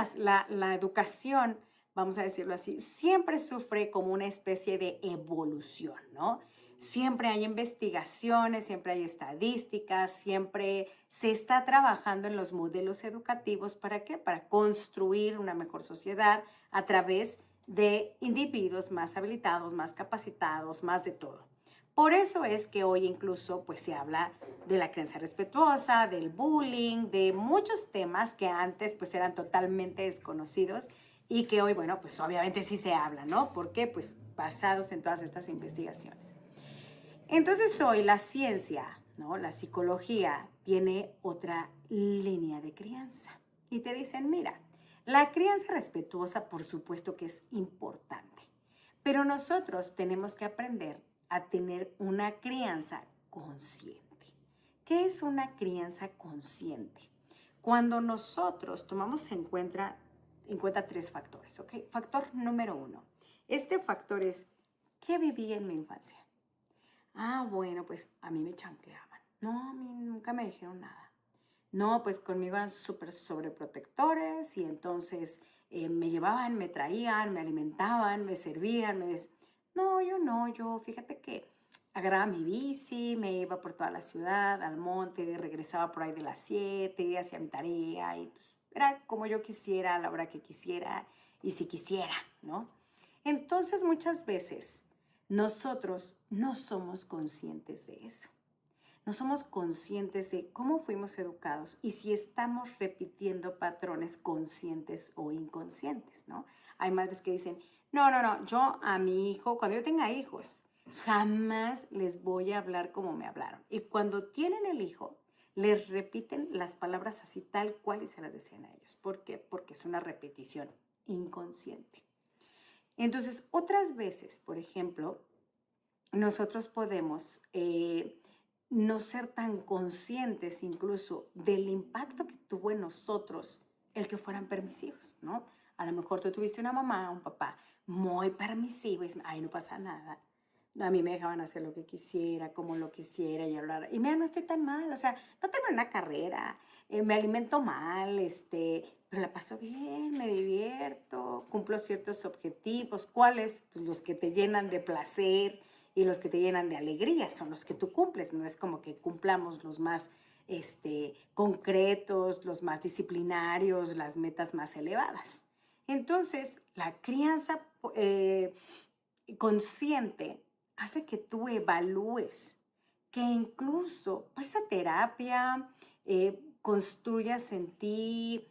la educación, vamos a decirlo así, siempre sufre como una especie de evolución, ¿no? Siempre hay investigaciones, siempre hay estadísticas, siempre se está trabajando en los modelos educativos. ¿Para qué? Para construir una mejor sociedad a través de individuos más habilitados, más capacitados, más de todo. Por eso es que hoy incluso pues se habla de la crianza respetuosa, del bullying, de muchos temas que antes pues eran totalmente desconocidos y que hoy, bueno, pues obviamente sí se habla, ¿no? ¿Por qué? Pues basados en todas estas investigaciones. Entonces hoy la ciencia, ¿no? La psicología tiene otra línea de crianza y te dicen, mira, la crianza respetuosa por supuesto que es importante, pero nosotros tenemos que aprender a tener una crianza consciente. ¿Qué es una crianza consciente? Cuando nosotros tomamos en cuenta tres factores, ¿ok? Factor número uno. Este factor es, ¿qué viví en mi infancia? Ah, bueno, pues a mí me chancleaban. No, a mí nunca me dijeron nada. No, pues conmigo eran súper sobreprotectores y entonces me llevaban, me traían, me alimentaban, me servían, No, yo no, yo fíjate que agarraba mi bici, me iba por toda la ciudad, al monte, regresaba por ahí de las 7, hacía mi tarea y pues era como yo quisiera, a la hora que quisiera y si quisiera, ¿no? Entonces muchas veces nosotros no somos conscientes de eso. No somos conscientes de cómo fuimos educados y si estamos repitiendo patrones conscientes o inconscientes, ¿no? Hay madres que dicen, no, yo a mi hijo, cuando yo tenga hijos, jamás les voy a hablar como me hablaron. Y cuando tienen el hijo, les repiten las palabras así tal cual y se las decían a ellos. ¿Por qué? Porque es una repetición inconsciente. Entonces, otras veces, por ejemplo, nosotros podemos no ser tan conscientes incluso del impacto que tuvo en nosotros el que fueran permisivos, ¿no? A lo mejor tú tuviste una mamá, un papá muy permisivo y ahí no pasa nada. A mí me dejaban hacer lo que quisiera, como lo quisiera y hablar. Y mira, no estoy tan mal, o sea, no tengo una carrera, me alimento mal, pero la paso bien, me divierto, cumplo ciertos objetivos. ¿Cuáles? Pues los que te llenan de placer y los que te llenan de alegría son los que tú cumples. No es como que cumplamos los más concretos, los más disciplinarios, las metas más elevadas. Entonces, la crianza consciente hace que tú evalúes, que incluso vas a terapia, construyas en ti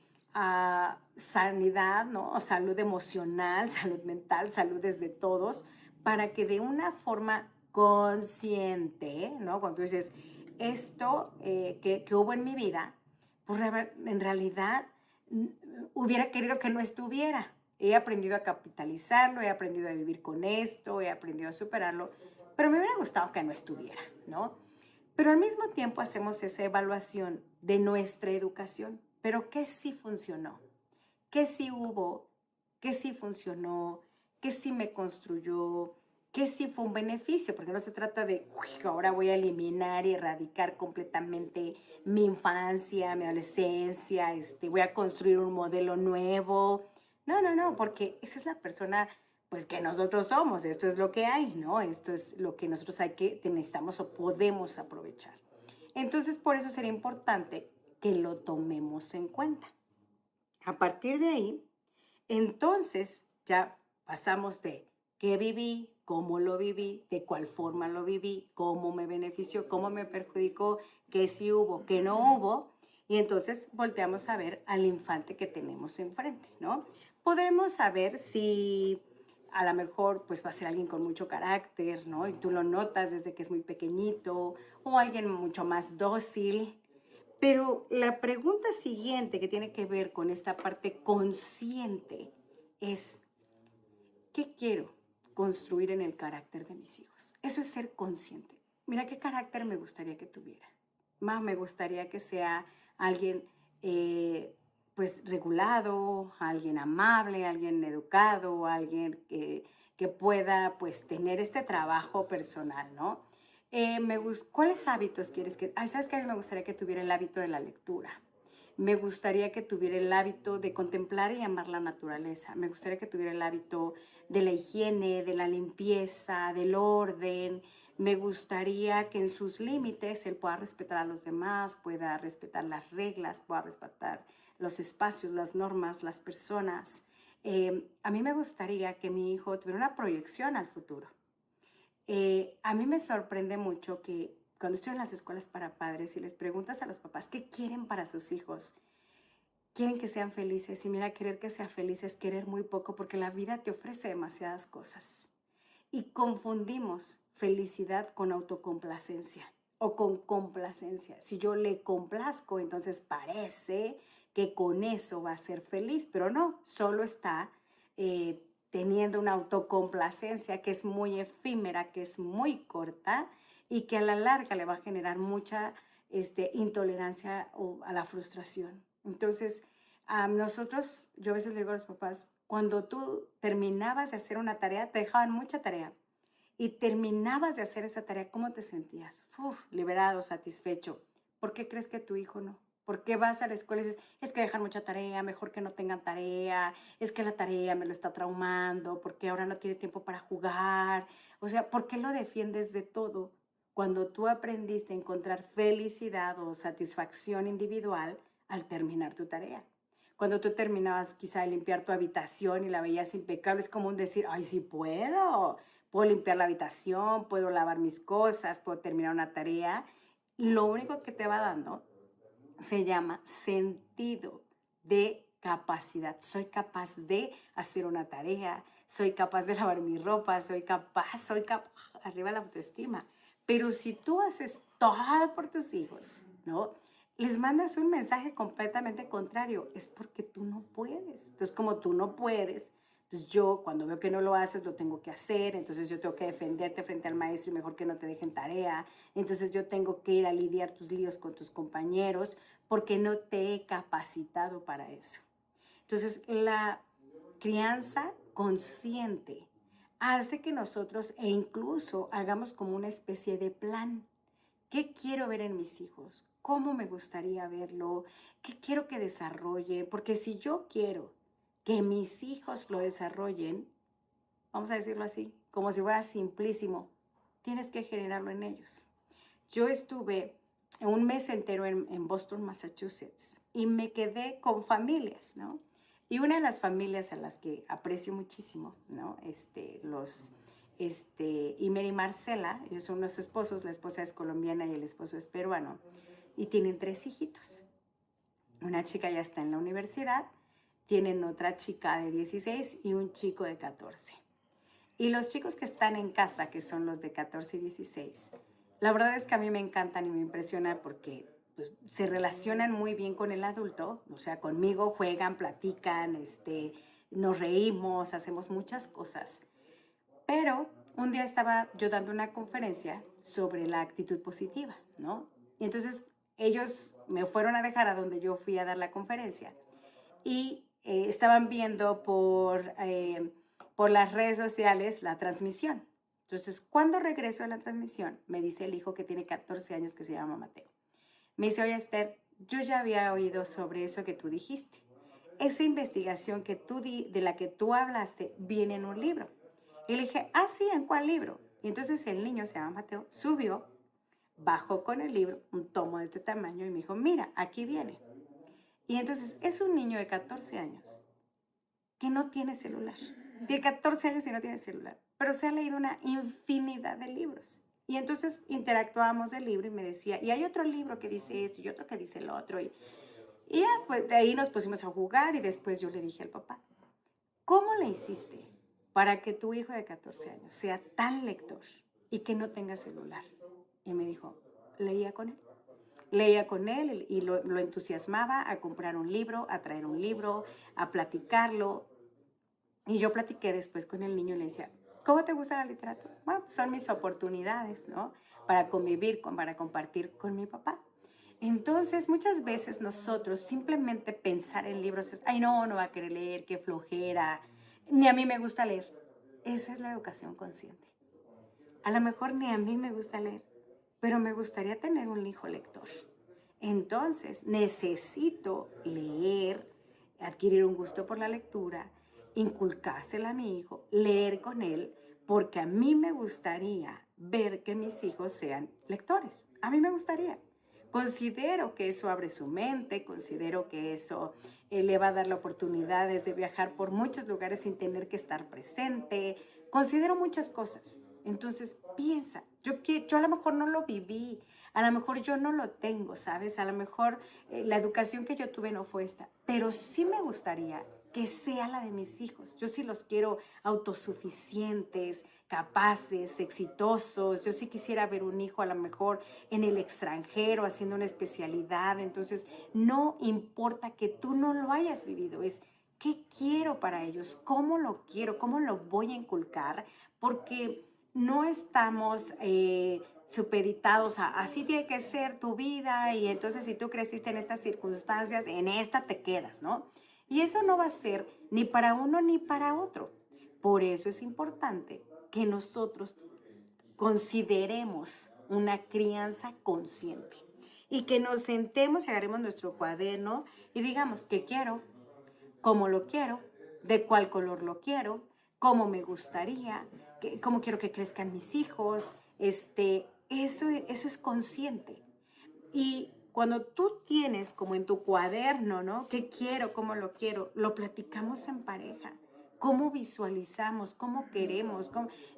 sanidad, ¿no? O salud emocional, salud mental, salud desde todos, para que de una forma consciente, ¿no? Cuando tú dices, esto que hubo en mi vida, pues en realidad hubiera querido que no estuviera. He aprendido a capitalizarlo, he aprendido a vivir con esto, he aprendido a superarlo, pero me hubiera gustado que no estuviera, ¿no? Pero al mismo tiempo hacemos esa evaluación de nuestra educación. Pero ¿qué sí funcionó? ¿Qué sí hubo? ¿Qué sí funcionó? ¿Qué sí me construyó? ¿Qué sí fue un beneficio? Porque no se trata de, uy, ahora voy a eliminar y erradicar completamente mi infancia, mi adolescencia, voy a construir un modelo nuevo. No, no, no, porque esa es la persona, pues, que nosotros somos. Esto es lo que hay, ¿no? Esto es lo que nosotros necesitamos o podemos aprovechar. Entonces, por eso sería importante que lo tomemos en cuenta. A partir de ahí, entonces ya pasamos de qué viví, cómo lo viví, de cuál forma lo viví, cómo me benefició, cómo me perjudicó, qué sí hubo, qué no hubo. Y entonces volteamos a ver al infante que tenemos enfrente, ¿no? Podremos saber si a lo mejor pues va a ser alguien con mucho carácter, ¿no? Y tú lo notas desde que es muy pequeñito, o alguien mucho más dócil, pero la pregunta siguiente que tiene que ver con esta parte consciente es, ¿qué quiero construir en el carácter de mis hijos? Eso es ser consciente. Mira, ¿qué carácter me gustaría que tuviera? Más me gustaría que sea alguien eh, pues regulado, alguien amable, alguien educado, alguien que pueda pues tener este trabajo personal, ¿no? ¿Cuáles hábitos quieres que? Ay, ¿sabes qué? A mí me gustaría que tuviera el hábito de la lectura. Me gustaría que tuviera el hábito de contemplar y amar la naturaleza. Me gustaría que tuviera el hábito de la higiene, de la limpieza, del orden. Me gustaría que en sus límites él pueda respetar a los demás, pueda respetar las reglas, pueda respetar los espacios, las normas, las personas. A mí me gustaría que mi hijo tuviera una proyección al futuro. A mí me sorprende mucho que cuando estoy en las escuelas para padres y les preguntas a los papás qué quieren para sus hijos, quieren que sean felices. Y mira, querer que sea feliz es querer muy poco porque la vida te ofrece demasiadas cosas. Y confundimos felicidad con autocomplacencia o con complacencia. Si yo le complazco, entonces parece que con eso va a ser feliz, pero no, solo está teniendo una autocomplacencia que es muy efímera, que es muy corta y que a la larga le va a generar mucha intolerancia a la frustración. Entonces, a nosotros, yo a veces le digo a los papás, cuando tú terminabas de hacer una tarea, te dejaban mucha tarea y terminabas de hacer esa tarea, ¿cómo te sentías? Uf, liberado, satisfecho. ¿Por qué crees que tu hijo no? ¿Por qué vas a la escuela y dices, es que dejan mucha tarea, mejor que no tengan tarea, es que la tarea me lo está traumando, porque ahora no tiene tiempo para jugar? O sea, ¿por qué lo defiendes de todo cuando tú aprendiste a encontrar felicidad o satisfacción individual al terminar tu tarea? Cuando tú terminabas quizá de limpiar tu habitación y la veías impecable, es como un decir, ay, sí puedo limpiar la habitación, puedo lavar mis cosas, puedo terminar una tarea. Lo único que te va dando se llama sentido de capacidad. Soy capaz de hacer una tarea, soy capaz de lavar mi ropa, soy capaz, arriba la autoestima. Pero si tú haces todo por tus hijos, ¿no? Les mandas un mensaje completamente contrario, es porque tú no puedes. Entonces, como tú no puedes, pues yo cuando veo que no lo haces, lo tengo que hacer, entonces yo tengo que defenderte frente al maestro y mejor que no te dejen tarea, entonces yo tengo que ir a lidiar tus líos con tus compañeros porque no te he capacitado para eso. Entonces, la crianza consciente hace que nosotros e incluso hagamos como una especie de plan. ¿Qué quiero ver en mis hijos? ¿Cómo me gustaría verlo? ¿Qué quiero que desarrollen? Porque si yo quiero que mis hijos lo desarrollen, vamos a decirlo así, como si fuera simplísimo, tienes que generarlo en ellos. Yo estuve un mes entero en Boston, Massachusetts, y me quedé con familias, ¿no? Y una de las familias a las que aprecio muchísimo, ¿no? Imer y Marcela, ellos son unos esposos, la esposa es colombiana y el esposo es peruano, y tienen 3 hijitos. Una chica ya está en la universidad, tienen otra chica de 16 y un chico de 14. Y los chicos que están en casa, que son los de 14 y 16, la verdad es que a mí me encantan y me impresionan porque pues, se relacionan muy bien con el adulto, o sea, conmigo juegan, platican, nos reímos, hacemos muchas cosas. Pero un día estaba yo dando una conferencia sobre la actitud positiva, ¿no? Y entonces ellos me fueron a dejar a donde yo fui a dar la conferencia y estaban viendo por las redes sociales la transmisión. Entonces, cuando regreso a la transmisión, me dice el hijo que tiene 14 años que se llama Mateo. Me dice, oye Esther, yo ya había oído sobre eso que tú dijiste. esa investigación de la que tú hablaste viene en un libro. Y le dije, ah, sí, ¿en cuál libro? Y entonces el niño, se llama Mateo, subió, bajó con el libro, un tomo de este tamaño, y me dijo, mira, aquí viene. Y entonces es un niño de 14 años que no tiene celular. Tiene 14 años y no tiene celular, pero se ha leído una infinidad de libros. Y entonces interactuábamos del libro y me decía, y hay otro libro que dice esto y otro que dice el otro. Y ya, pues de ahí nos pusimos a jugar y después yo le dije al papá, ¿cómo le hiciste para que tu hijo de 14 años sea tan lector y que no tenga celular? Y me dijo, leía con él. Leía con él y lo entusiasmaba a comprar un libro, a traer un libro, a platicarlo. Y yo platiqué después con el niño y le decía, ¿cómo te gusta la literatura? Bueno, pues son mis oportunidades, ¿no? Para convivir, para compartir con mi papá. Entonces, muchas veces nosotros simplemente pensar en libros es, ay, no, no va a querer leer, qué flojera, ni a mí me gusta leer. Esa es la educación consciente. A lo mejor ni a mí me gusta leer, pero me gustaría tener un hijo lector. Entonces, necesito leer, adquirir un gusto por la lectura, inculcársela a mi hijo, leer con él, porque a mí me gustaría ver que mis hijos sean lectores. A mí me gustaría. Considero que eso abre su mente, considero que eso le va a dar la oportunidad de viajar por muchos lugares sin tener que estar presente. Considero muchas cosas. Entonces, piensa, yo a lo mejor no lo viví, a lo mejor yo no lo tengo, ¿sabes? A lo mejor la educación que yo tuve no fue esta, pero sí me gustaría que sea la de mis hijos. Yo sí los quiero autosuficientes, capaces, exitosos. Yo sí quisiera ver un hijo a lo mejor en el extranjero haciendo una especialidad. Entonces, no importa que tú no lo hayas vivido, es qué quiero para ellos, cómo lo quiero, cómo lo voy a inculcar, porque no estamos supeditados a así tiene que ser tu vida y entonces si tú creciste en estas circunstancias, en esta te quedas, ¿no? Y eso no va a ser ni para uno ni para otro. Por eso es importante que nosotros consideremos una crianza consciente y que nos sentemos y agarremos nuestro cuaderno y digamos qué quiero, cómo lo quiero, de cuál color lo quiero, cómo me gustaría, cómo quiero que crezcan mis hijos. Eso es consciente. Y cuando tú tienes como en tu cuaderno, ¿no? ¿Qué quiero? ¿Cómo lo quiero? Lo platicamos en pareja. ¿Cómo visualizamos? ¿Cómo queremos?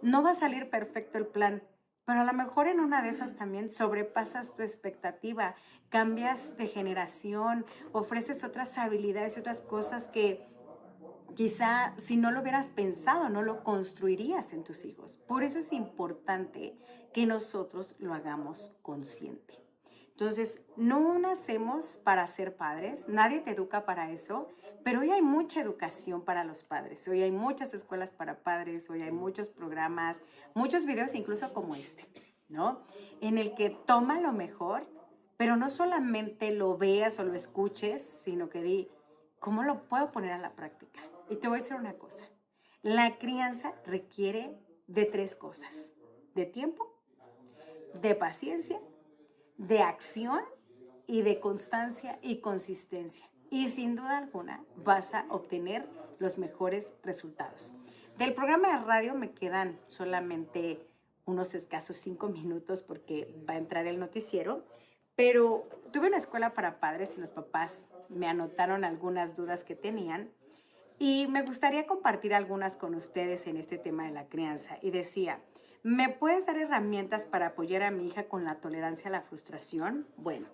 No va a salir perfecto el plan, pero a lo mejor en una de esas también sobrepasas tu expectativa, cambias de generación, ofreces otras habilidades y otras cosas que quizá si no lo hubieras pensado, no lo construirías en tus hijos. Por eso es importante que nosotros lo hagamos consciente. Entonces, no nacemos para ser padres, nadie te educa para eso, pero hoy hay mucha educación para los padres, hoy hay muchas escuelas para padres, hoy hay muchos programas, muchos videos incluso como este, ¿no? En el que toma lo mejor, pero no solamente lo veas o lo escuches, sino que di, ¿cómo lo puedo poner a la práctica? Y te voy a decir una cosa, la crianza requiere de tres cosas, de tiempo, de paciencia, de acción y de constancia y consistencia. Y sin duda alguna vas a obtener los mejores resultados. Del programa de radio me quedan solamente unos escasos 5 minutos porque va a entrar el noticiero, pero tuve una escuela para padres y los papás me anotaron algunas dudas que tenían y me gustaría compartir algunas con ustedes en este tema de la crianza. Y decía, ¿me puedes dar herramientas para apoyar a mi hija con la tolerancia a la frustración? Bueno,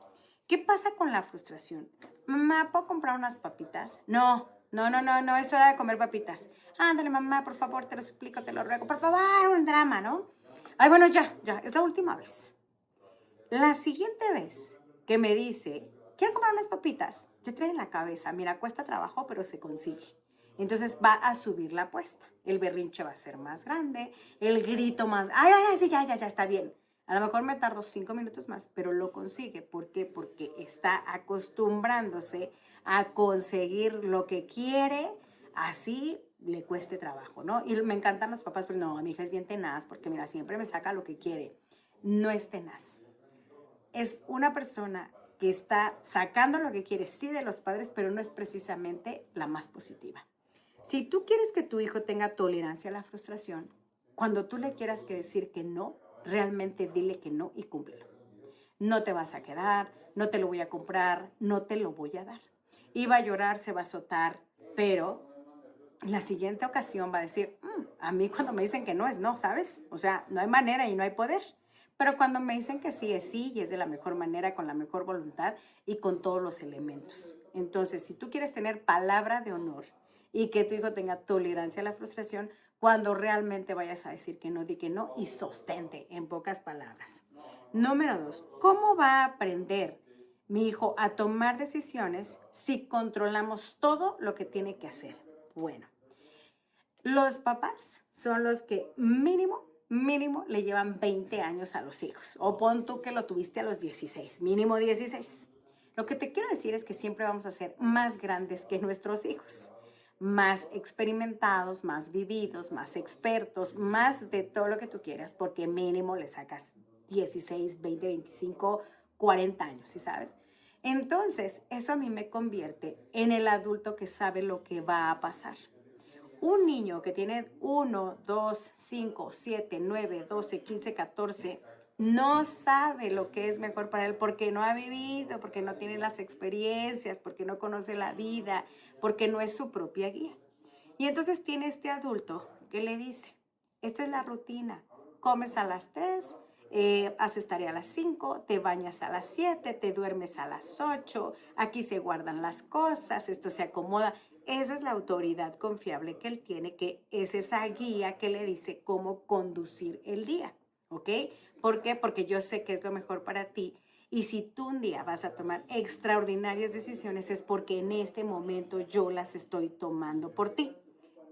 ¿qué pasa con la frustración? Mamá, ¿puedo comprar unas papitas? No, no, no, no, no, es hora de comer papitas. Ándale, mamá, por favor, te lo suplico, te lo ruego. Por favor, un drama, ¿no? Ay, bueno, ya, es la última vez. La siguiente vez que me dice, quiero comprar unas papitas, ya trae en la cabeza, mira, cuesta trabajo, pero se consigue. Entonces va a subir la apuesta. El berrinche va a ser más grande, el grito más, ay, ahora sí, ya, está bien. A lo mejor me tardo 5 minutos más, pero lo consigue. ¿Por qué? Porque está acostumbrándose a conseguir lo que quiere, así le cueste trabajo, ¿no? Y me encantan los papás, pero no, mi hija es bien tenaz, porque mira, siempre me saca lo que quiere. No es tenaz. Es una persona que está sacando lo que quiere, sí, de los padres, pero no es precisamente la más positiva. Si tú quieres que tu hijo tenga tolerancia a la frustración, cuando tú le quieras que decir que no, realmente dile que no y cúmplelo. No te vas a quedar, no te lo voy a comprar, no te lo voy a dar. Y va a llorar, se va a azotar, pero la siguiente ocasión va a decir, a mí cuando me dicen que no es no, ¿sabes? O sea, no hay manera y no hay poder. Pero cuando me dicen que sí es sí y es de la mejor manera, con la mejor voluntad y con todos los elementos. Entonces, si tú quieres tener palabra de honor y que tu hijo tenga tolerancia a la frustración, cuando realmente vayas a decir que no, di que no y sostente, en pocas palabras. Número 2, ¿cómo va a aprender mi hijo a tomar decisiones si controlamos todo lo que tiene que hacer? Bueno, los papás son los que mínimo le llevan 20 años a los hijos. O pon tú que lo tuviste a los 16, mínimo 16. Lo que te quiero decir es que siempre vamos a ser más grandes que nuestros hijos, más experimentados, más vividos, más expertos, más de todo lo que tú quieras, porque mínimo le sacas 16, 20, 25, 40 años, ¿sí sabes? Entonces, eso a mí me convierte en el adulto que sabe lo que va a pasar. Un niño que tiene 1, 2, 5, 7, 9, 12, 15, 14, no sabe lo que es mejor para él porque no ha vivido, porque no tiene las experiencias, porque no conoce la vida, porque no es su propia guía. Y entonces tiene este adulto que le dice, esta es la rutina, comes a las 3, haces tarea a las 5, te bañas a las 7, te duermes a las 8, aquí se guardan las cosas, esto se acomoda. Esa es la autoridad confiable que él tiene, que es esa guía que le dice cómo conducir el día, ¿ok? ¿Por qué? Porque yo sé que es lo mejor para ti. Y si tú un día vas a tomar extraordinarias decisiones es porque en este momento yo las estoy tomando por ti.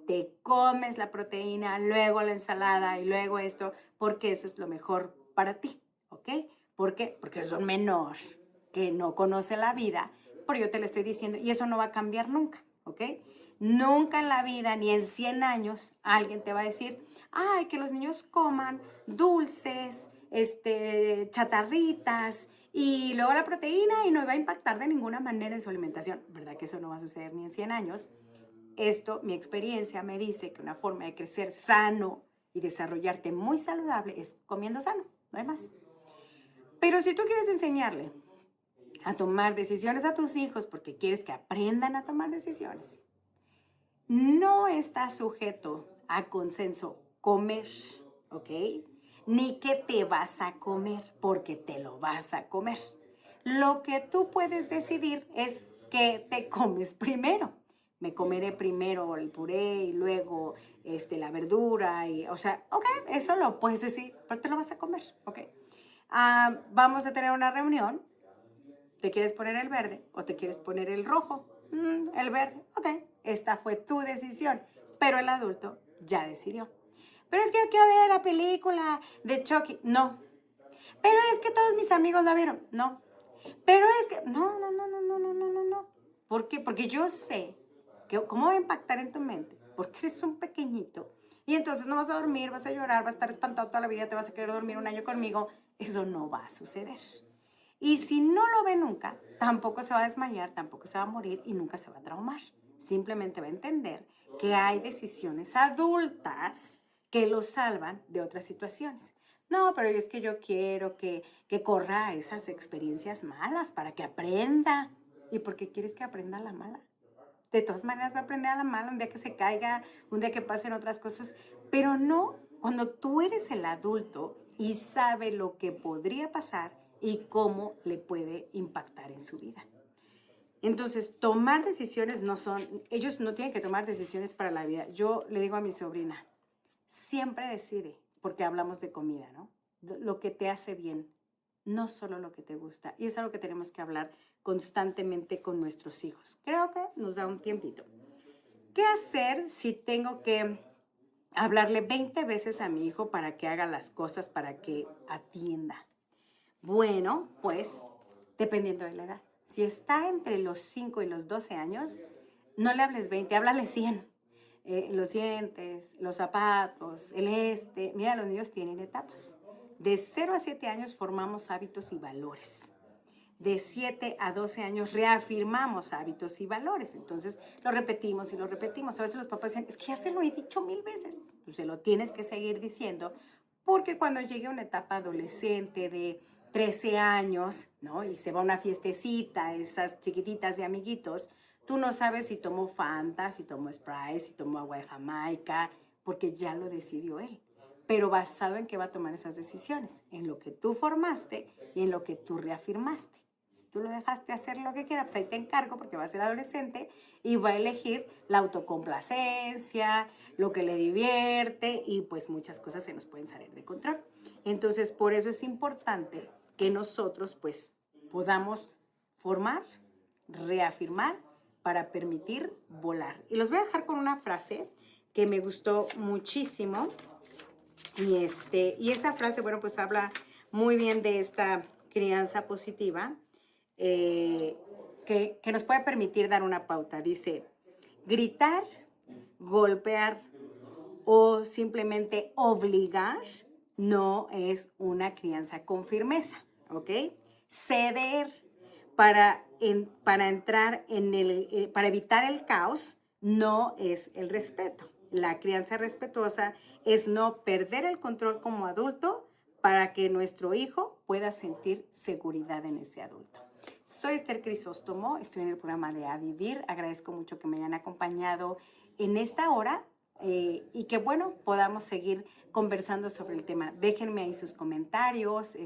Te comes la proteína, luego la ensalada y luego esto, porque eso es lo mejor para ti, ¿ok? ¿Por qué? Porque es un menor que no conoce la vida, pero yo te lo estoy diciendo y eso no va a cambiar nunca, ¿ok? Nunca en la vida, ni en 100 años, alguien te va a decir, ay, que los niños coman dulces, chatarritas y luego la proteína y no va a impactar de ninguna manera en su alimentación. ¿Verdad que eso no va a suceder ni en 100 años? Esto, mi experiencia me dice que una forma de crecer sano y desarrollarte muy saludable es comiendo sano, no hay más. Pero si tú quieres enseñarle a tomar decisiones a tus hijos porque quieres que aprendan a tomar decisiones, no está sujeto a consenso comer, ¿ok? Ni que te vas a comer porque te lo vas a comer. Lo que tú puedes decidir es qué te comes primero. Me comeré primero el puré y luego la verdura. O sea, ok, eso lo puedes decir, pero te lo vas a comer, ok. Vamos a tener una reunión. ¿Te quieres poner el verde o te quieres poner el rojo? El verde, ok. Esta fue tu decisión, pero el adulto ya decidió. Pero es que yo quiero ver la película de Chucky. No. Pero es que todos mis amigos la vieron. No. Pero es que, no. ¿Por qué? Porque yo sé que cómo va a impactar en tu mente, porque eres un pequeñito y entonces no vas a dormir, vas a llorar, vas a estar espantado toda la vida, te vas a querer dormir un año conmigo. Eso no va a suceder. Y si no lo ve nunca, tampoco se va a desmayar, tampoco se va a morir y nunca se va a traumar. Simplemente va a entender que hay decisiones adultas que lo salvan de otras situaciones. No, pero es que yo quiero que corra esas experiencias malas para que aprenda. ¿Y por qué quieres que aprenda la mala? De todas maneras va a aprender a la mala un día que se caiga, un día que pasen otras cosas, pero no cuando tú eres el adulto y sabe lo que podría pasar y cómo le puede impactar en su vida. Entonces, tomar decisiones ellos no tienen que tomar decisiones para la vida. Yo le digo a mi sobrina, siempre decide, porque hablamos de comida, ¿no? Lo que te hace bien, no solo lo que te gusta. Y es algo que tenemos que hablar constantemente con nuestros hijos. Creo que nos da un tiempito. ¿Qué hacer si tengo que hablarle 20 veces a mi hijo para que haga las cosas, para que atienda? Bueno, pues dependiendo de la edad. Si está entre los 5 y los 12 años, no le hables 20, háblale 100. Los dientes, los zapatos, Mira, los niños tienen etapas. De 0 a 7 años formamos hábitos y valores. de 7 a 12 años reafirmamos hábitos y valores. Entonces lo repetimos y lo repetimos. A veces los papás dicen, es que ya se lo he dicho 1000 veces. Pues se lo tienes que seguir diciendo, porque cuando llegue una etapa adolescente de 13 años, ¿no? Y se va a una fiestecita, esas chiquititas de amiguitos, tú no sabes si tomó Fanta, si tomó Sprite, si tomó agua de Jamaica, porque ya lo decidió él. Pero basado en qué va a tomar esas decisiones, en lo que tú formaste y en lo que tú reafirmaste. Si tú lo dejaste hacer lo que quiera, pues ahí te encargo porque va a ser adolescente y va a elegir la autocomplacencia, lo que le divierte y pues muchas cosas se nos pueden salir de control. Entonces, por eso es importante que nosotros pues podamos formar, reafirmar para permitir volar. Y los voy a dejar con una frase que me gustó muchísimo. Y esa frase, bueno, pues habla muy bien de esta crianza positiva que nos puede permitir dar una pauta. Dice, gritar, golpear o simplemente obligar no es una crianza con firmeza, ¿ok? Ceder para entrar para evitar el caos no es el respeto. La crianza respetuosa es no perder el control como adulto para que nuestro hijo pueda sentir seguridad en ese adulto. Soy Esther Crisóstomo, estoy en el programa de A Vivir. Agradezco mucho que me hayan acompañado en esta hora y que, bueno, podamos seguir conversando sobre el tema. Déjenme ahí sus comentarios,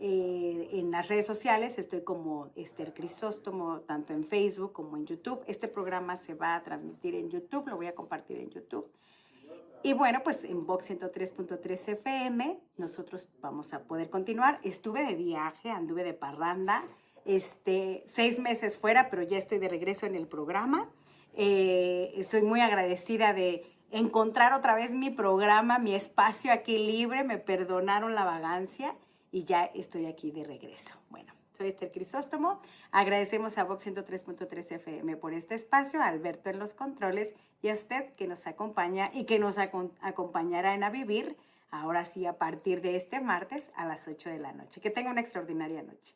en las redes sociales estoy como Esther Crisóstomo, tanto en Facebook como en YouTube. Este programa se va a transmitir en YouTube, lo voy a compartir en YouTube. Y bueno, pues en Vox 103.3 FM nosotros vamos a poder continuar. Estuve de viaje, anduve de parranda, 6 meses fuera, pero ya estoy de regreso en el programa. Estoy muy agradecida de encontrar otra vez mi programa, mi espacio aquí libre. Me perdonaron la vagancia y ya estoy aquí de regreso. Bueno, soy Esther Crisóstomo. Agradecemos a Vox 103.3 FM por este espacio, a Alberto en los controles y a usted que nos acompaña y que nos acompañará en A Vivir, ahora sí a partir de este martes a las 8 de la noche. Que tenga una extraordinaria noche.